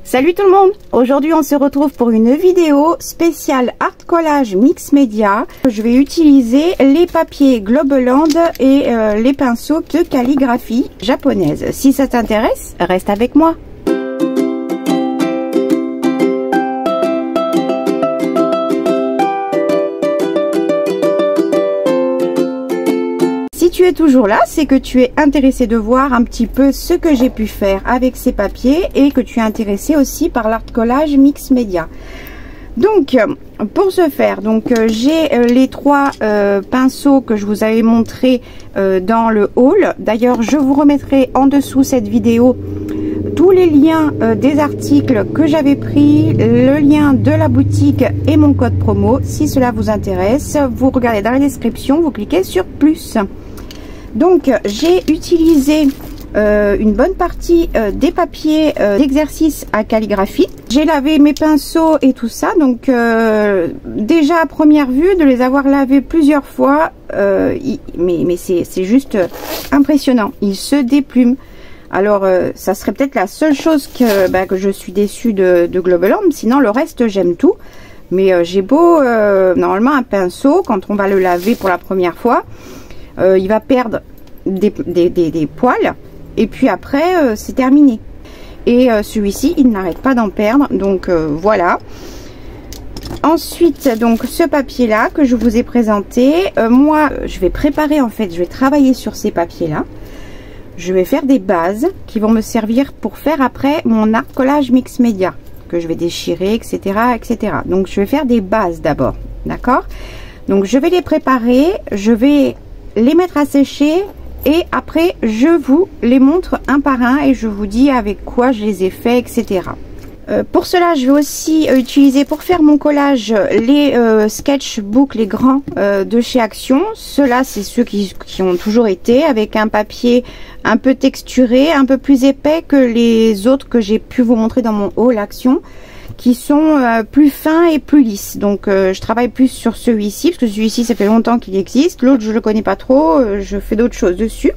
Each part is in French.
Salut tout le monde! Aujourd'hui on se retrouve pour une vidéo spéciale art collage mix média. Je vais utiliser les papiers Globeland et les pinceaux de calligraphie japonaise. Si ça t'intéresse, reste avec moi. Si tu es toujours là, c'est que tu es intéressé de voir un petit peu ce que j'ai pu faire avec ces papiers et que tu es intéressé aussi par l'art collage mix média. Donc pour ce faire, j'ai les trois pinceaux que je vous avais montré dans le haul. D'ailleurs, je vous remettrai en dessous cette vidéo tous les liens des articles que j'avais pris, le lien de la boutique et mon code promo. Si cela vous intéresse, vous regardez dans la description, vous cliquez sur plus. Donc j'ai utilisé une bonne partie des papiers d'exercice à calligraphie. J'ai lavé mes pinceaux et tout ça, donc déjà à première vue de les avoir lavés plusieurs fois, mais c'est juste impressionnant, ils se déplument. Alors ça serait peut-être la seule chose que je suis déçue de Globeland, sinon le reste j'aime tout. Mais j'ai beau, normalement un pinceau, quand on va le laver pour la première fois, il va perdre des poils et puis après c'est terminé. Et celui-ci il n'arrête pas d'en perdre, donc voilà. Ensuite donc ce papier là que je vous ai présenté, moi je vais préparer, en fait je vais travailler sur ces papiers là. Je vais faire des bases qui vont me servir pour faire après mon art collage mix média que je vais déchirer, etc., etc. Donc je vais faire des bases d'abord, d'accord? Donc je vais les préparer, je vais les mettre à sécher et après je vous les montre un par un et je vous dis avec quoi je les ai fait, etc. Pour cela je vais aussi utiliser pour faire mon collage les sketchbooks, les grands de chez Action. Ceux-là c'est ceux qui ont toujours été, avec un papier un peu texturé, un peu plus épais que les autres que j'ai pu vous montrer dans mon haul Action, qui sont plus fins et plus lisses. Donc je travaille plus sur celui-ci parce que celui-ci ça fait longtemps qu'il existe, l'autre je le connais pas trop, je fais d'autres choses dessus.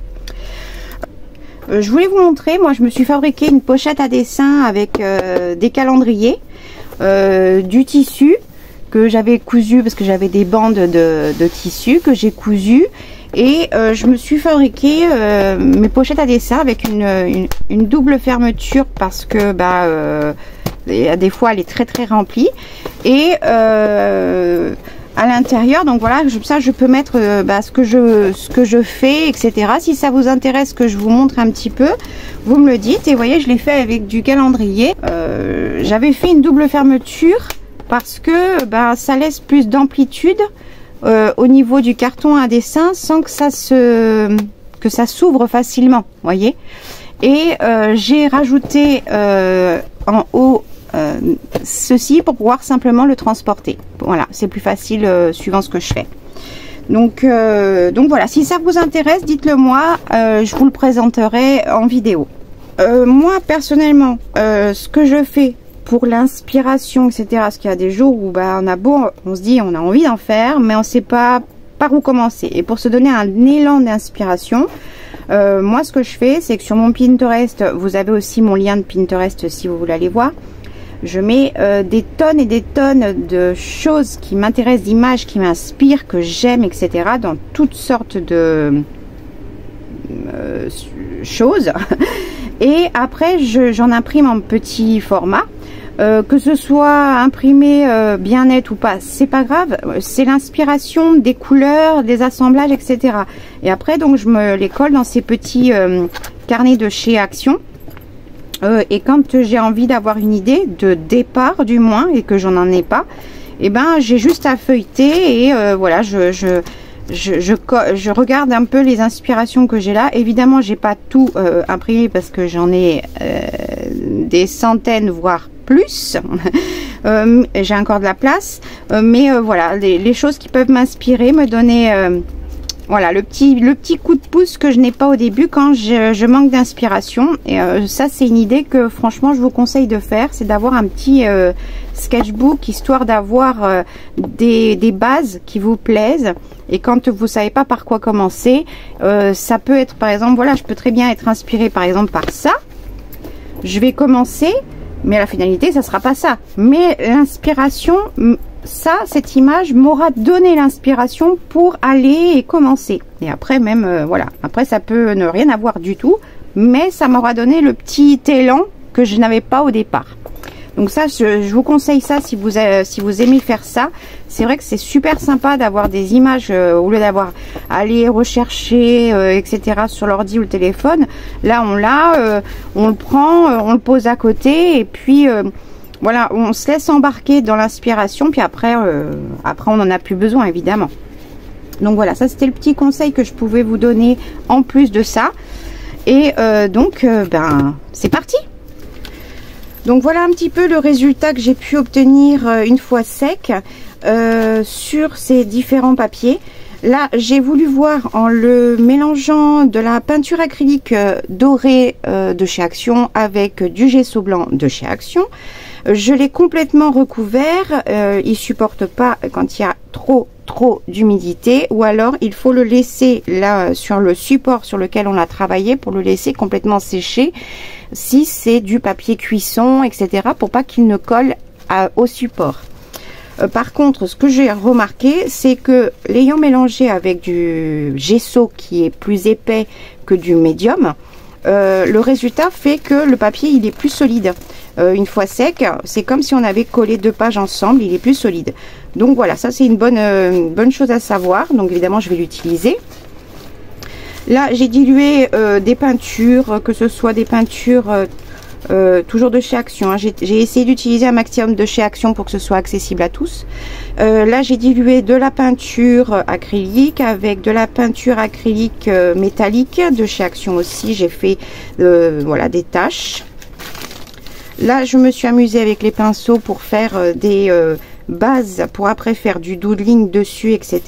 Je voulais vous montrer, moi je me suis fabriqué une pochette à dessin avec des calendriers, du tissu que j'avais cousu parce que j'avais des bandes de tissu que j'ai cousu, et je me suis fabriqué mes pochettes à dessin avec une double fermeture parce que des fois elle est très remplie, et à l'intérieur, donc voilà, ça je peux mettre ce que je fais, etc. Si ça vous intéresse que je vous montre un petit peu, vous me le dites. Et vous voyez, je l'ai fait avec du calendrier. J'avais fait une double fermeture parce que ça laisse plus d'amplitude au niveau du carton à dessin sans que ça s'ouvre facilement, voyez. Et j'ai rajouté en haut ceci pour pouvoir simplement le transporter. Voilà, c'est plus facile suivant ce que je fais. Donc voilà, si ça vous intéresse, dites-le moi, je vous le présenterai en vidéo. Moi personnellement, ce que je fais pour l'inspiration, etc., parce qu'il y a des jours où on se dit on a envie d'en faire, mais on ne sait pas par où commencer. Et pour se donner un élan d'inspiration, moi ce que je fais, c'est que sur mon Pinterest, vous avez aussi mon lien de Pinterest si vous voulez aller voir. Je mets des tonnes et des tonnes de choses qui m'intéressent, d'images qui m'inspirent, que j'aime, etc. dans toutes sortes de choses. Et après, j'en imprime en petit format. Que ce soit imprimé bien net ou pas, c'est pas grave. C'est l'inspiration des couleurs, des assemblages, etc. Et après, donc, je me les colle dans ces petits carnets de chez Action. Et quand j'ai envie d'avoir une idée de départ du moins et que j'en ai pas, et j'ai juste à feuilleter et voilà, je regarde un peu les inspirations que j'ai là. Évidemment j'ai pas tout imprimé parce que j'en ai des centaines voire plus. J'ai encore de la place, mais voilà, les choses qui peuvent m'inspirer, me donner voilà le petit coup de pouce que je n'ai pas au début quand je manque d'inspiration. Et ça c'est une idée que franchement je vous conseille de faire, c'est d'avoir un petit sketchbook, histoire d'avoir des bases qui vous plaisent. Et quand vous savez pas par quoi commencer, ça peut être par exemple, voilà, je peux très bien être inspirée par exemple par ça. Je vais commencer Mais la finalité, ça sera pas ça. Mais l'inspiration, ça, cette image m'aura donné l'inspiration pour aller et commencer. Et après, même, voilà. Après, ça peut ne rien avoir du tout. Mais ça m'aura donné le petit élan que je n'avais pas au départ. Donc ça, je vous conseille ça si vous aimez faire ça. C'est vrai que c'est super sympa d'avoir des images au lieu d'avoir à aller rechercher, etc. sur l'ordi ou le téléphone. Là, on l'a, on le prend, on le pose à côté et puis voilà, on se laisse embarquer dans l'inspiration. Puis après, on n'en a plus besoin évidemment. Donc voilà, ça c'était le petit conseil que je pouvais vous donner en plus de ça. Et donc, ben, c'est parti. Donc voilà un petit peu le résultat que j'ai pu obtenir une fois sec sur ces différents papiers. Là, j'ai voulu voir en le mélangeant de la peinture acrylique dorée de chez Action avec du gesso blanc de chez Action. Je l'ai complètement recouvert. Il supporte pas quand il y a trop d'humidité, ou alors il faut le laisser là sur le support sur lequel on a travaillé pour le laisser complètement sécher si c'est du papier cuisson, etc., pour pas qu'il ne colle au support. Par contre, ce que j'ai remarqué, c'est que l'ayant mélangé avec du gesso qui est plus épais que du médium, le résultat fait que le papier il est plus solide. Une fois sec, c'est comme si on avait collé deux pages ensemble, il est plus solide. Donc voilà, ça c'est une bonne chose à savoir. Donc évidemment, je vais l'utiliser. Là, j'ai dilué des peintures, que ce soit des peintures toujours de chez Action. Hein. J'ai essayé d'utiliser un maximum de chez Action pour que ce soit accessible à tous. Là, j'ai dilué de la peinture acrylique avec de la peinture acrylique métallique de chez Action aussi. J'ai fait voilà, des taches. Là, je me suis amusée avec les pinceaux pour faire des bases, pour après faire du doodling dessus, etc.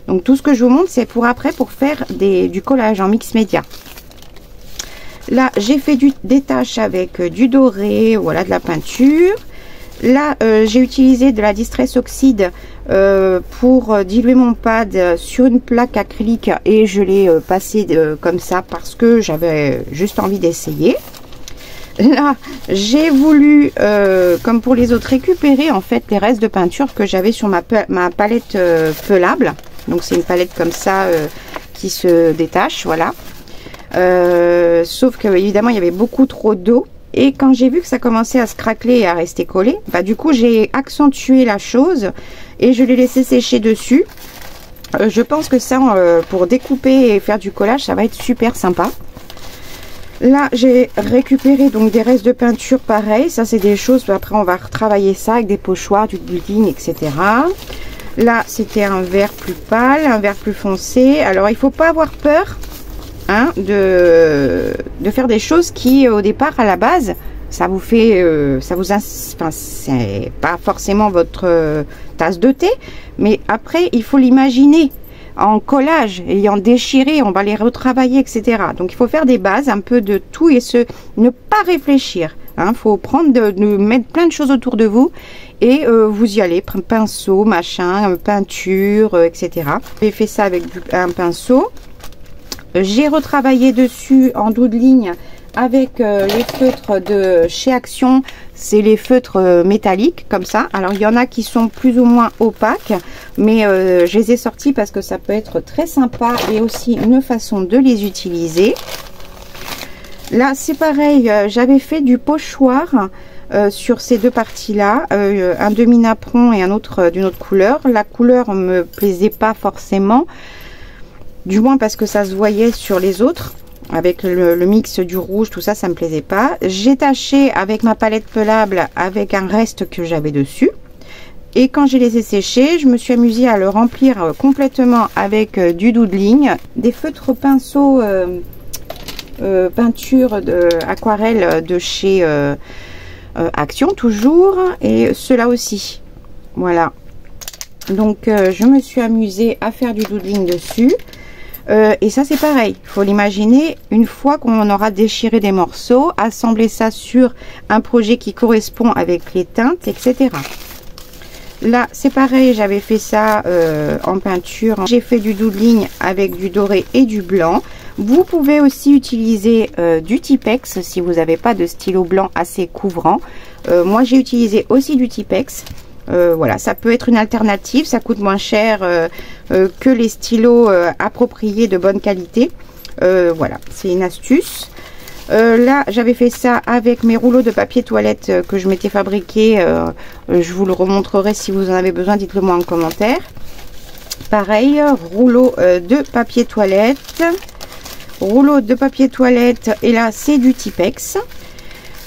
Donc, tout ce que je vous montre, c'est pour après, pour faire du collage en mix média. Là, j'ai fait des taches avec du doré, voilà, de la peinture. Là, j'ai utilisé de la Distress Oxide pour diluer mon pad sur une plaque acrylique et je l'ai passé comme ça parce que j'avais juste envie d'essayer. Là, j'ai voulu, comme pour les autres, récupérer en fait les restes de peinture que j'avais sur ma palette pelable. Donc c'est une palette comme ça qui se détache, voilà. Sauf que évidemment il y avait beaucoup trop d'eau. Et quand j'ai vu que ça commençait à se craqueler et à rester collé, bah du coup j'ai accentué la chose et je l'ai laissé sécher dessus. Je pense que ça, pour découper et faire du collage, ça va être super sympa. Là, j'ai récupéré donc des restes de peinture pareil. Ça, c'est des choses, après on va retravailler ça avec des pochoirs, du building, etc. Là, c'était un vert plus pâle, un vert plus foncé. Alors, il faut pas avoir peur hein, de faire des choses qui, au départ, à la base, ça vous fait... enfin, c'est pas forcément votre tasse de thé, mais après, il faut l'imaginer en collage, ayant déchiré, on va les retravailler, etc. Donc il faut faire des bases, un peu de tout et ne pas réfléchir. Hein, faut prendre de mettre plein de choses autour de vous et vous y allez, pinceau, machin, peinture, etc. J'ai fait ça avec un pinceau. J'ai retravaillé dessus en doodling avec les feutres de chez Action. C'est les feutres métalliques comme ça. Alors il y en a qui sont plus ou moins opaques, mais je les ai sortis parce que ça peut être très sympa et aussi une façon de les utiliser. Là c'est pareil, j'avais fait du pochoir sur ces deux parties là, un demi-napperon et un autre d'une autre couleur. La couleur me plaisait pas forcément, du moins parce que ça se voyait sur les autres. Avec le mix du rouge, tout ça, ça me plaisait pas. J'ai taché avec ma palette pelable avec un reste que j'avais dessus. Et quand j'ai laissé sécher, je me suis amusée à le remplir complètement avec du doodling, des feutres pinceaux peinture aquarelle de chez Action toujours, et ceux-là aussi. Voilà. Donc je me suis amusée à faire du doodling dessus. Et ça c'est pareil, il faut l'imaginer une fois qu'on aura déchiré des morceaux, assembler ça sur un projet qui correspond avec les teintes, etc. Là c'est pareil, j'avais fait ça en peinture. J'ai fait du doodling avec du doré et du blanc. Vous pouvez aussi utiliser du Tipex si vous n'avez pas de stylo blanc assez couvrant. Moi j'ai utilisé aussi du Tipex. Voilà, ça peut être une alternative, ça coûte moins cher que les stylos appropriés de bonne qualité. Voilà, c'est une astuce. Là j'avais fait ça avec mes rouleaux de papier toilette que je m'étais fabriqué. Je vous le remontrerai si vous en avez besoin, dites-le moi en commentaire. Pareil, rouleau de papier toilette. Rouleau de papier toilette, et là c'est du Tipex.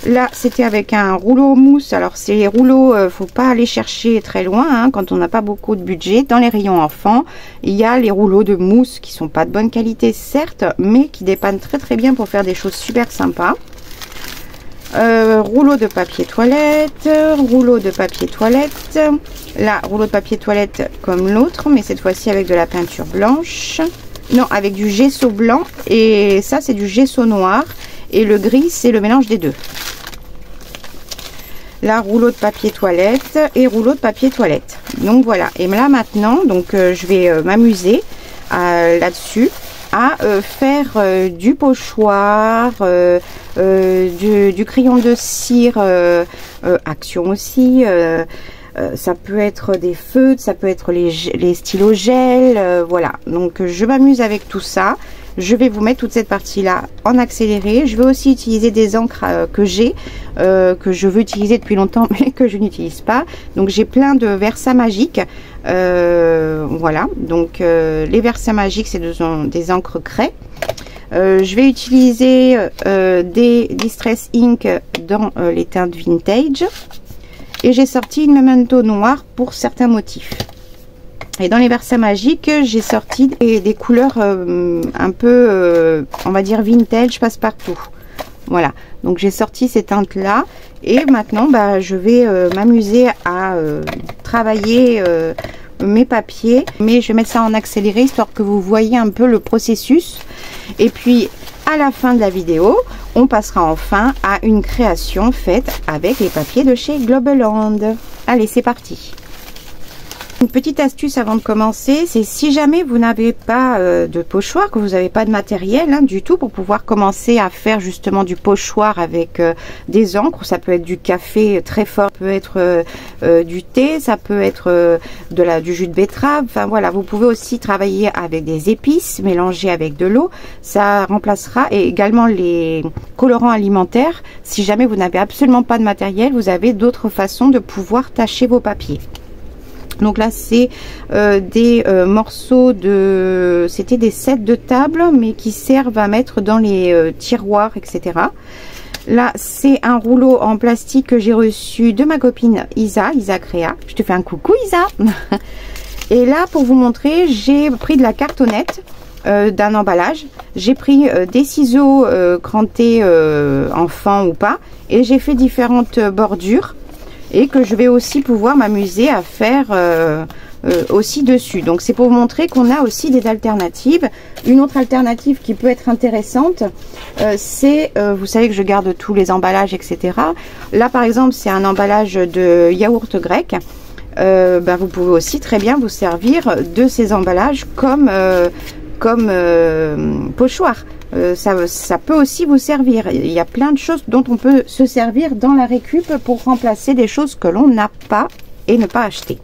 Là c'était avec un rouleau mousse. Alors ces rouleaux, faut pas aller chercher très loin hein, quand on n'a pas beaucoup de budget. Dans les rayons enfants, il y a les rouleaux de mousse qui sont pas de bonne qualité certes, mais qui dépannent très bien pour faire des choses super sympas. Rouleau de papier toilette, rouleau de papier toilette. Là rouleau de papier toilette comme l'autre, mais cette fois-ci avec de la peinture blanche. Non, avec du gesso blanc, et ça c'est du gesso noir, et le gris c'est le mélange des deux. Là rouleau de papier toilette et rouleau de papier toilette. Donc voilà, et là maintenant donc je vais m'amuser là-dessus à faire du pochoir, du crayon de cire action aussi. Ça peut être des feutres, ça peut être les stylos gel, voilà. Donc je m'amuse avec tout ça. Je vais vous mettre toute cette partie là en accéléré. Je vais aussi utiliser des encres que j'ai, que je veux utiliser depuis longtemps mais que je n'utilise pas. Donc j'ai plein de Versa magiques, voilà. Donc les Versa magiques c'est des encres craie. Je vais utiliser des Distress Ink dans les teintes vintage. Et j'ai sorti une Memento noire pour certains motifs. Et dans les Versa magiques, j'ai sorti des couleurs un peu, on va dire vintage, passe-partout. Voilà, donc j'ai sorti ces teintes là. Et maintenant, bah, je vais m'amuser à travailler mes papiers. Mais je vais mettre ça en accéléré, histoire que vous voyez un peu le processus. Et puis, à la fin de la vidéo, on passera enfin à une création faite avec les papiers de chez Globeland. Allez, c'est parti. Une petite astuce avant de commencer, c'est si jamais vous n'avez pas de pochoir, que vous n'avez pas de matériel hein, du tout pour pouvoir commencer à faire justement du pochoir avec des encres. Ça peut être du café très fort, ça peut être du thé, ça peut être du jus de betterave. Enfin voilà, vous pouvez aussi travailler avec des épices mélangées avec de l'eau. Ça remplacera, et également les colorants alimentaires. Si jamais vous n'avez absolument pas de matériel, vous avez d'autres façons de pouvoir tâcher vos papiers. Donc là c'est des morceaux de, c'était des sets de table mais qui servent à mettre dans les tiroirs etc. Là c'est un rouleau en plastique que j'ai reçu de ma copine Isa Créa. Je te fais un coucou Isa. Et là pour vous montrer, j'ai pris de la cartonnette d'un emballage, j'ai pris des ciseaux crantés enfant ou pas, et j'ai fait différentes bordures et que je vais aussi pouvoir m'amuser à faire aussi dessus. Donc c'est pour vous montrer qu'on a aussi des alternatives. Une autre alternative qui peut être intéressante, c'est, vous savez que je garde tous les emballages etc. Là par exemple c'est un emballage de yaourt grec. Ben, vous pouvez aussi très bien vous servir de ces emballages comme pochoir. Ça peut aussi vous servir. Il y a plein de choses dont on peut se servir dans la récup pour remplacer des choses que l'on n'a pas et ne pas acheter.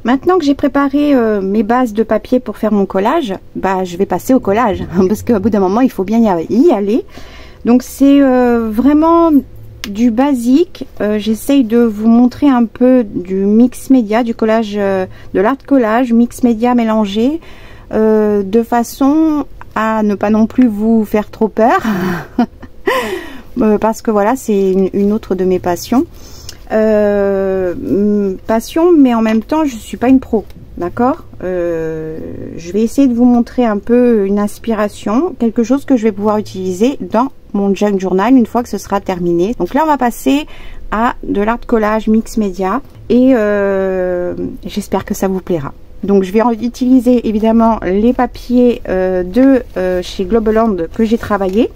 Maintenant que j'ai préparé mes bases de papier pour faire mon collage, bah je vais passer au collage parce qu'au bout d'un moment il faut bien y aller. Donc c'est vraiment du basique. J'essaye de vous montrer un peu du mix média, du collage, de l'art collage, mix média mélangé, de façon à ne pas non plus vous faire trop peur. Parce que voilà, c'est une autre de mes passions. Passion, mais en même temps je suis pas une pro, d'accord. Je vais essayer de vous montrer un peu une inspiration, quelque chose que je vais pouvoir utiliser dans mon junk journal une fois que ce sera terminé. Donc là on va passer à de l'art collage mix média et j'espère que ça vous plaira. Donc je vais utiliser évidemment les papiers de chez Globaland que j'ai travaillé,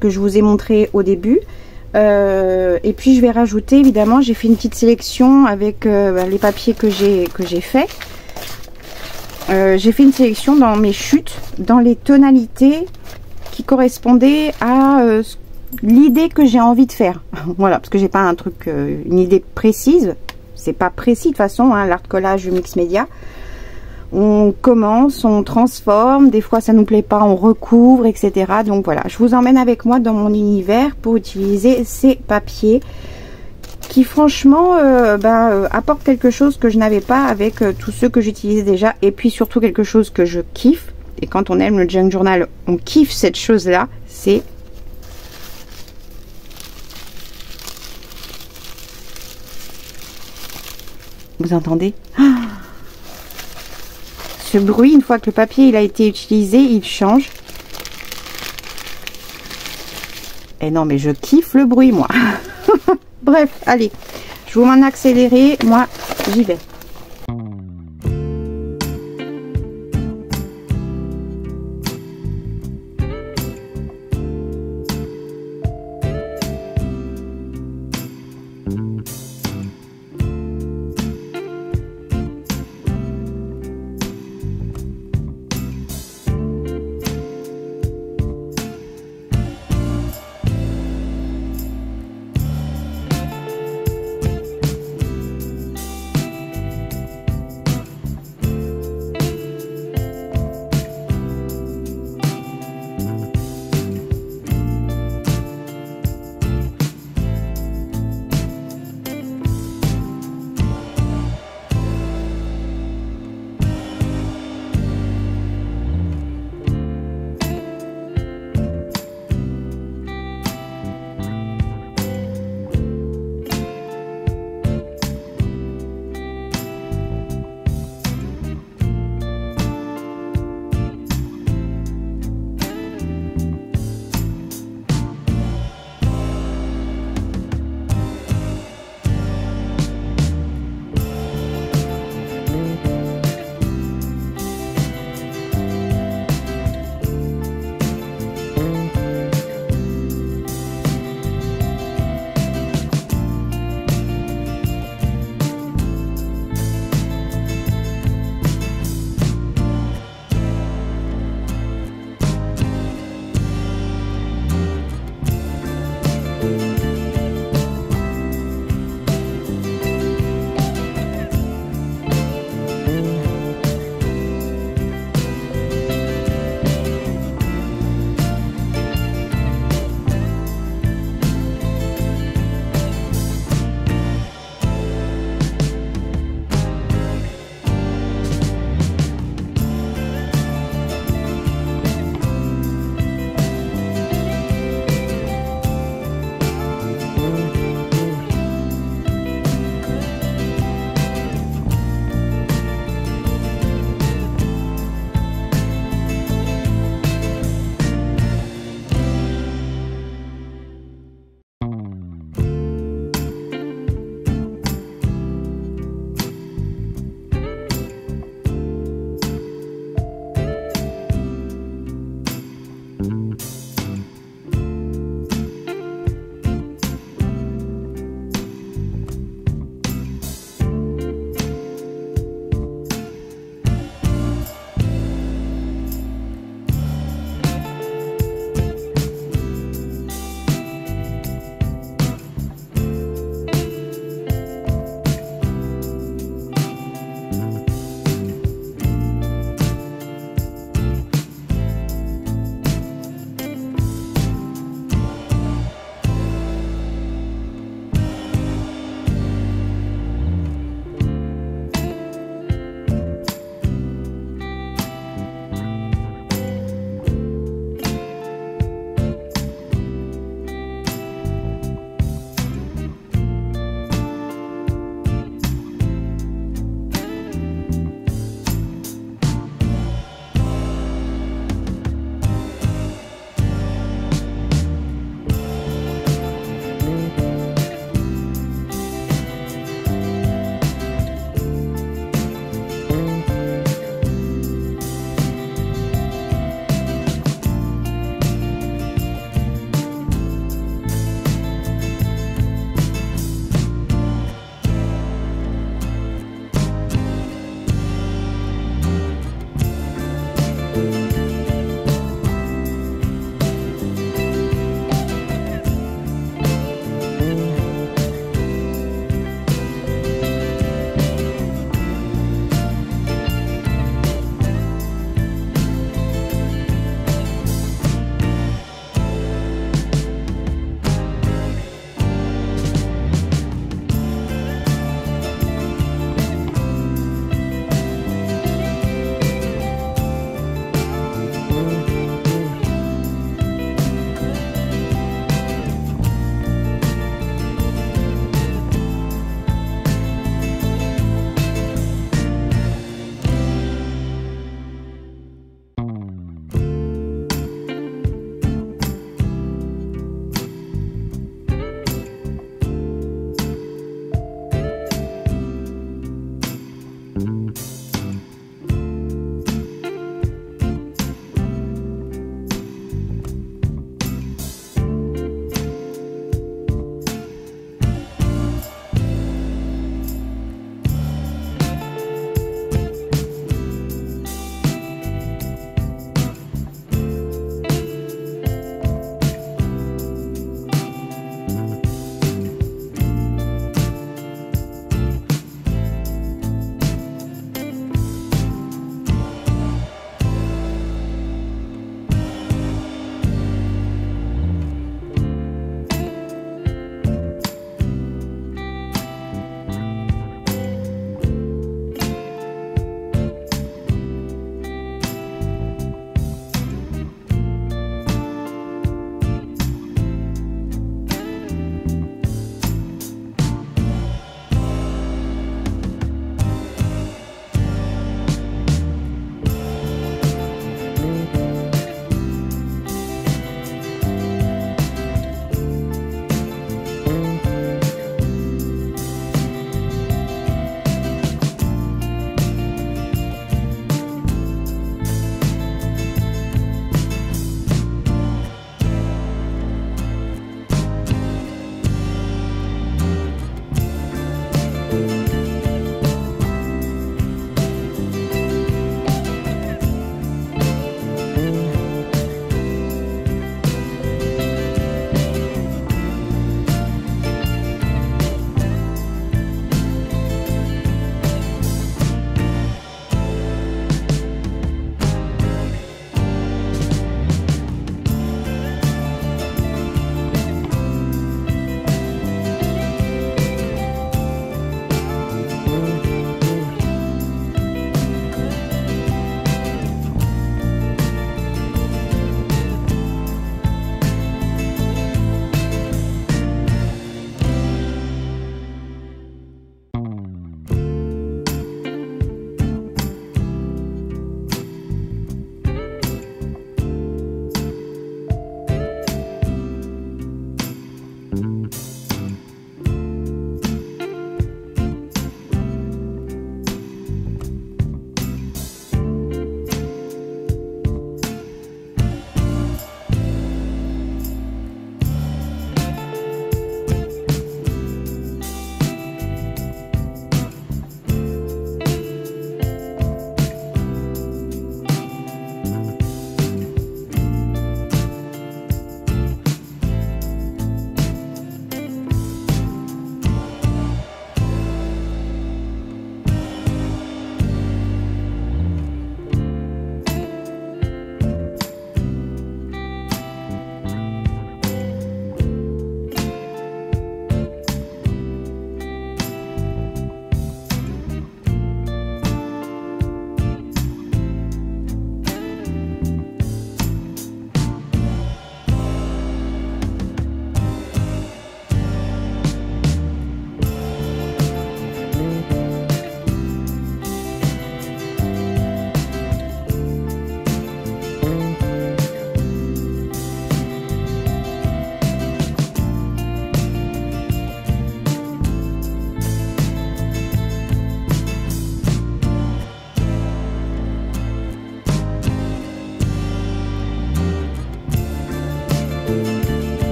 que je vous ai montré au début. Et puis je vais rajouter, évidemment, j'ai fait une petite sélection avec les papiers que j'ai fait. J'ai fait une sélection dans mes chutes, dans les tonalités qui correspondaient à l'idée que j'ai envie de faire. Voilà, parce que j'ai pas un truc, une idée précise. C'est pas précis de toute façon, hein, l'art collage du mix média. On commence, on transforme, des fois ça nous plaît pas, on recouvre, etc. Donc voilà, je vous emmène avec moi dans mon univers pour utiliser ces papiers qui franchement apportent quelque chose que je n'avais pas avec tous ceux que j'utilisais déjà, et puis surtout quelque chose que je kiffe. Et quand on aime le junk journal, on kiffe cette chose là, c'est vous entendez? Ce bruit, une fois que le papier il a été utilisé, il change. Et non mais je kiffe le bruit moi. Bref, allez, je vous m'en accélérer, moi j'y vais.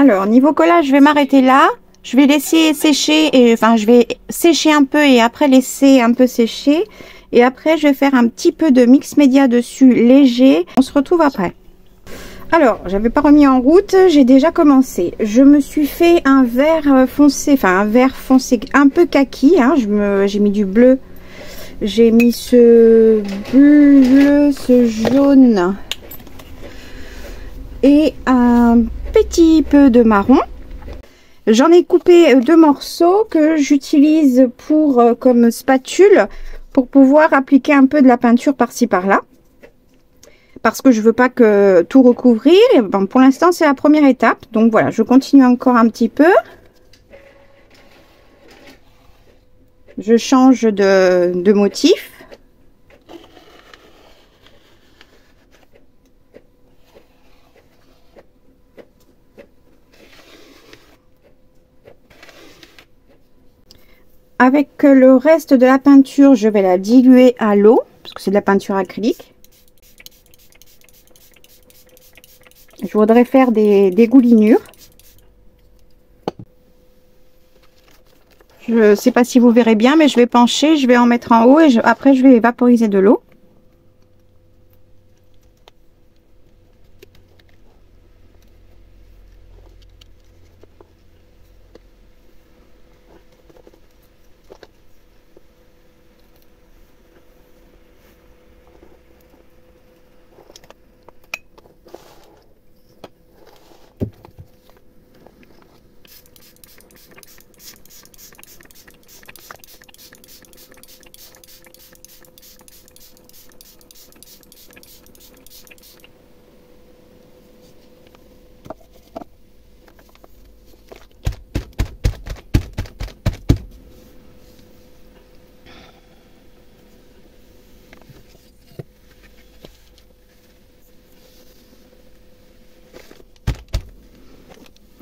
Alors, niveau collage, je vais m'arrêter là. Je vais laisser sécher, et enfin, je vais sécher un peu et après laisser un peu sécher. Et après, je vais faire un petit peu de mix média dessus, léger. On se retrouve après. Alors, j'avais pas remis en route, j'ai déjà commencé. Je me suis fait un vert foncé, enfin un vert foncé un peu kaki. Hein, j'ai mis du bleu. J'ai mis ce bleu, ce jaune et un petit peu de marron. J'en ai coupé 2 morceaux que j'utilise pour comme spatule pour pouvoir appliquer un peu de la peinture par-ci par-là. Parce que je veux pas que tout recouvrir. Et bon, pour l'instant, c'est la première étape. Donc voilà, je continue encore un petit peu. Je change de motif. Avec le reste de la peinture, je vais la diluer à l'eau, parce que c'est de la peinture acrylique. Je voudrais faire des goulinures. Je ne sais pas si vous verrez bien, mais je vais pencher, je vais en mettre en haut et après je vais vaporiser de l'eau.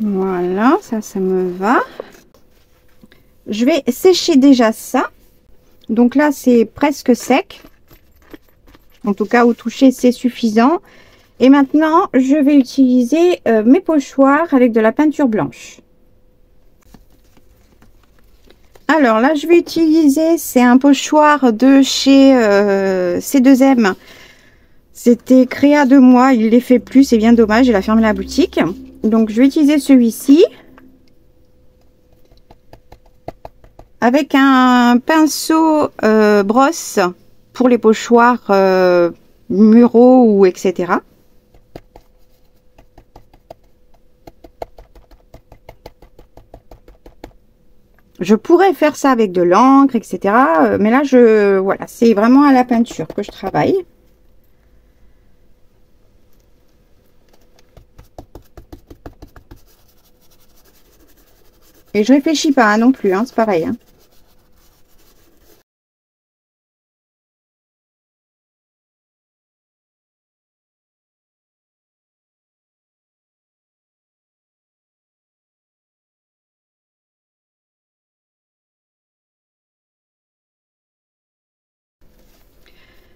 Voilà, ça me va. Je vais sécher déjà ça. Donc là, c'est presque sec. En tout cas, au toucher, c'est suffisant. Et maintenant, je vais utiliser mes pochoirs avec de la peinture blanche. Alors là, je vais utiliser, c'est un pochoir de chez C2M. C'était créa de moi, il les fait plus, c'est bien dommage, il a fermé la boutique. Donc je vais utiliser celui-ci. Avec un pinceau brosse pour les pochoirs muraux ou etc. Je pourrais faire ça avec de l'encre, etc. Mais là, voilà, c'est vraiment à la peinture que je travaille. Et je réfléchis pas hein, non plus, hein, c'est pareil. Hein.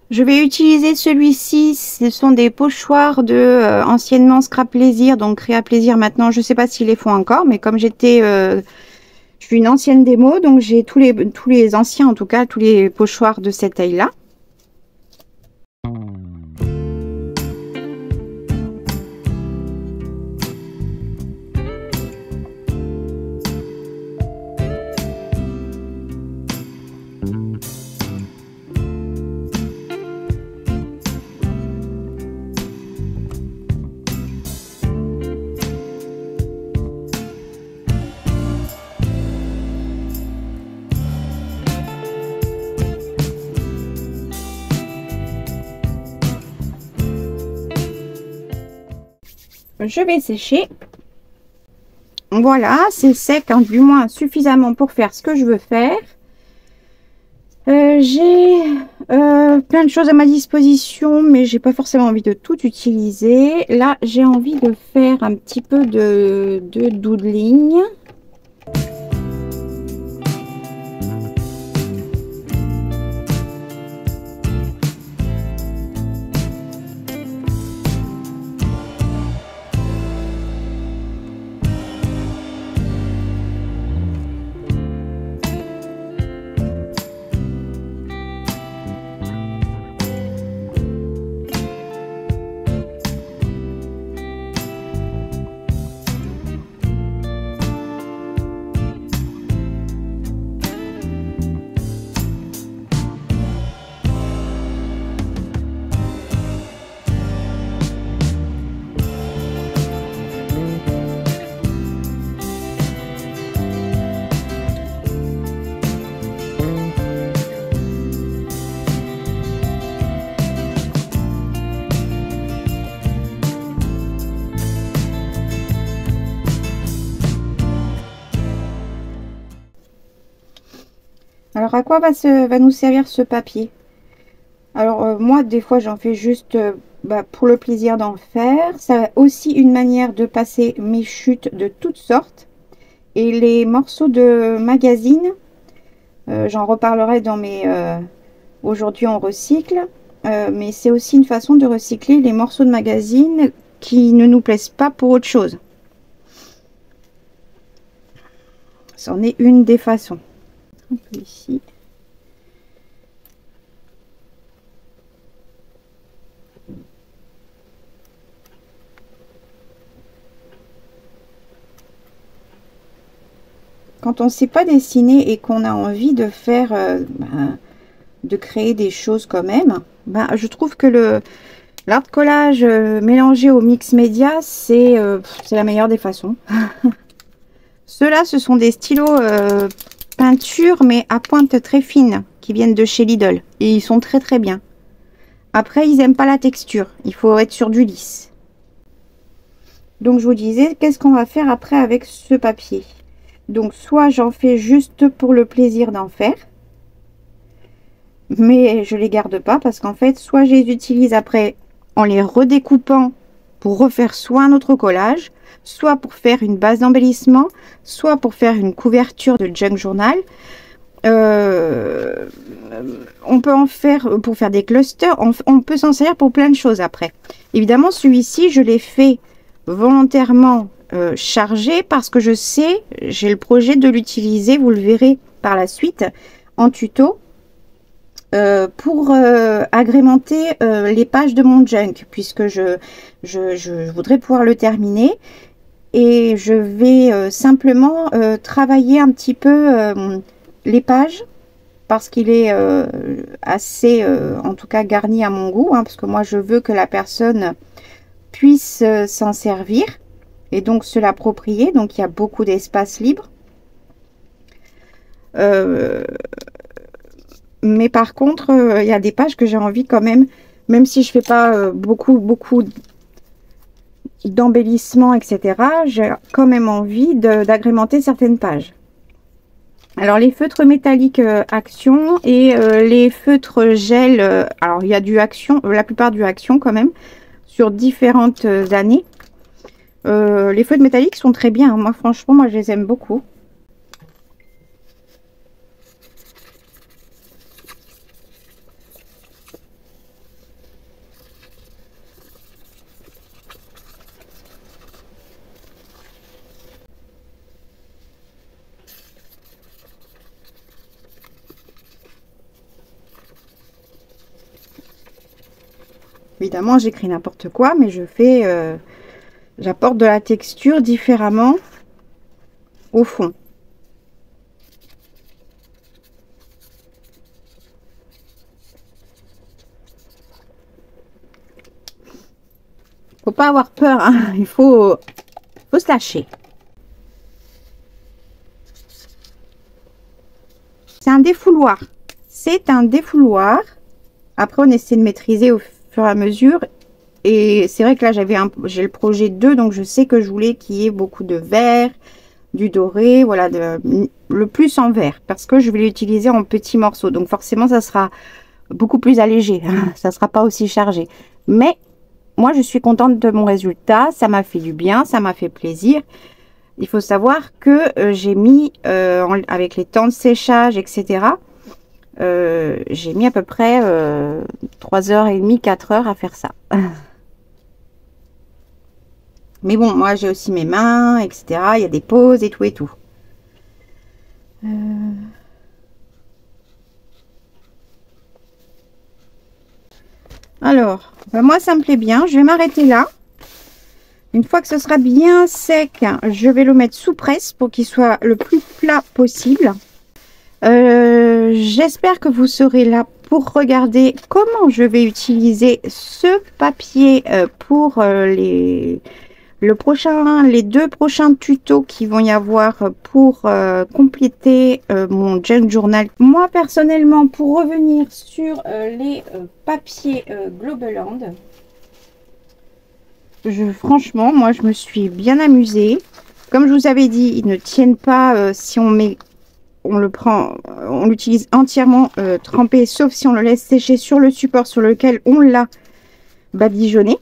Je vais utiliser celui-ci, ce sont des pochoirs de anciennement Scrap Plaisir, donc Créa Plaisir maintenant, je sais pas s'ils les font encore, mais comme j'étais, je suis une ancienne démo, donc j'ai tous les anciens en tout cas, tous les pochoirs de cette taille-là. Je vais sécher. Voilà, c'est sec, hein, du moins suffisamment pour faire ce que je veux faire. J'ai plein de choses à ma disposition, mais j'ai pas forcément envie de tout utiliser. Là, j'ai envie de faire un petit peu de doodling. Alors à quoi va nous servir ce papier? Alors moi des fois j'en fais juste pour le plaisir d'en faire. C'est aussi une manière de passer mes chutes de toutes sortes. Et les morceaux de magazine, j'en reparlerai dans mes aujourd'hui on recycle. Mais c'est aussi une façon de recycler les morceaux de magazine qui ne nous plaisent pas pour autre chose. C'en est une des façons. Un peu ici. Quand on ne sait pas dessiner et qu'on a envie de faire, de créer des choses quand même, je trouve que l'art collage mélangé au mix média, c'est la meilleure des façons. Ceux-là, ce sont des stylos peinture, mais à pointe très fine, qui viennent de chez Lidl. Et ils sont très très bien. Après, ils n'aiment pas la texture. Il faut être sur du lisse. Donc, je vous disais, qu'est-ce qu'on va faire après avec ce papier? Donc, soit j'en fais juste pour le plaisir d'en faire. Mais je les garde pas parce qu'en fait, soit je les utilise après en les redécoupant pour refaire soit un autre collage, soit pour faire une base d'embellissement, soit pour faire une couverture de junk journal. On peut en faire pour faire des clusters, on peut s'en servir pour plein de choses après. Évidemment, celui-ci, je l'ai fait volontairement chargé parce que je sais, j'ai le projet de l'utiliser, vous le verrez par la suite en tuto, pour agrémenter les pages de mon junk, puisque je voudrais pouvoir le terminer. Et je vais simplement travailler un petit peu les pages parce qu'il est assez, en tout cas, garni à mon goût, hein, parce que moi, je veux que la personne puisse s'en servir et donc se l'approprier. Donc, il y a beaucoup d'espace libre. Mais par contre, il y a des pages que j'ai envie quand même si je fais pas beaucoup d'embellissement, etc., j'ai quand même envie d'agrémenter certaines pages. Alors les feutres métalliques Action et les feutres gel, alors il y a du Action, la plupart du Action quand même, sur différentes années. Les feutres métalliques sont très bien, hein. Moi franchement, moi je les aime beaucoup. Évidemment, j'écris n'importe quoi, mais je fais, j'apporte de la texture différemment au fond. Faut pas avoir peur, hein. Il faut se lâcher. C'est un défouloir. C'est un défouloir. Après, on essaie de maîtriser au fur et à mesure. Et c'est vrai que là, j'ai le projet 2, donc je sais que je voulais qu'il y ait beaucoup de vert, du doré, voilà, le plus en vert, parce que je vais l'utiliser en petits morceaux. Donc forcément, ça sera beaucoup plus allégé. Ça sera pas aussi chargé. Mais moi, je suis contente de mon résultat. Ça m'a fait du bien, ça m'a fait plaisir. Il faut savoir que j'ai mis, avec les temps de séchage, etc., j'ai mis à peu près 3h30, 4h à faire ça. Mais bon, moi j'ai aussi mes mains, etc. Il y a des pauses et tout et tout. Alors, moi ça me plaît bien. Je vais m'arrêter là. Une fois que ce sera bien sec, je vais le mettre sous presse pour qu'il soit le plus plat possible. J'espère que vous serez là pour regarder comment je vais utiliser ce papier pour les deux prochains tutos qui vont y avoir pour compléter mon junk journal. Moi personnellement, pour revenir sur les papiers Globeland, franchement, moi je me suis bien amusée. Comme je vous avais dit, ils ne tiennent pas si on met on le prend, on l'utilise entièrement trempé, sauf si on le laisse sécher sur le support sur lequel on l'a badigeonné.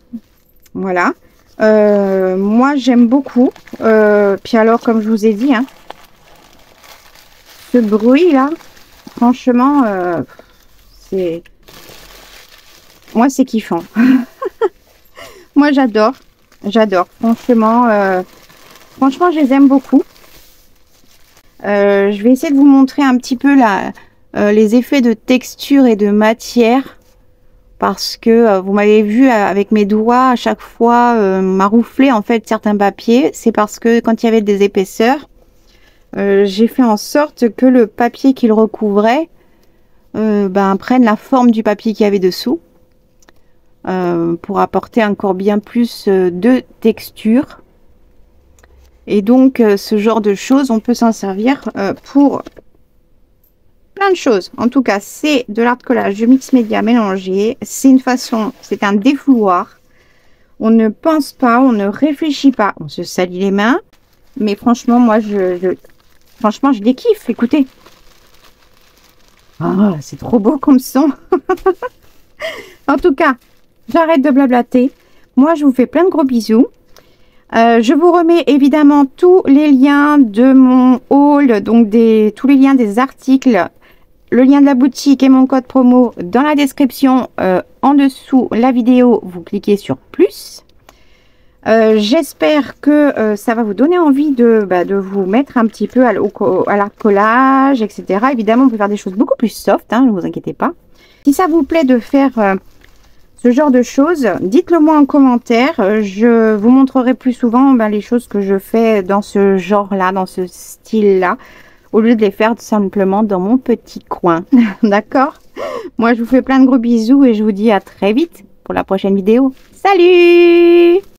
Voilà. Moi, j'aime beaucoup. Puis alors, comme je vous ai dit, hein, ce bruit-là, franchement, c'est... Moi, c'est kiffant. Moi, j'adore. J'adore. Franchement, franchement, je les aime beaucoup. Je vais essayer de vous montrer un petit peu les effets de texture et de matière. Parce que vous m'avez vu avec mes doigts à chaque fois maroufler en fait certains papiers. C'est parce que quand il y avait des épaisseurs, j'ai fait en sorte que le papier qu'il recouvrait prenne la forme du papier qu'il y avait dessous. Pour apporter encore bien plus de texture. Et donc ce genre de choses, on peut s'en servir pour plein de choses. En tout cas, c'est de l'art collage de mix média mélangé. C'est une façon, c'est un défouloir. On ne pense pas, on ne réfléchit pas. On se salit les mains. Mais franchement, moi, franchement, je les kiffe. Écoutez. Ah, c'est trop beau comme son. En tout cas, j'arrête de blablater. Moi, je vous fais plein de gros bisous. Je vous remets évidemment tous les liens de mon haul, donc tous les liens des articles, le lien de la boutique et mon code promo dans la description en dessous la vidéo. Vous cliquez sur plus. J'espère que ça va vous donner envie de vous mettre un petit peu à l'art collage, etc. Évidemment, on peut faire des choses beaucoup plus soft, hein, ne vous inquiétez pas. Si ça vous plaît de faire ce genre de choses, dites-le moi en commentaire. Je vous montrerai plus souvent les choses que je fais dans ce genre-là, dans ce style-là, au lieu de les faire simplement dans mon petit coin. D'accord? Moi, je vous fais plein de gros bisous et je vous dis à très vite pour la prochaine vidéo. Salut!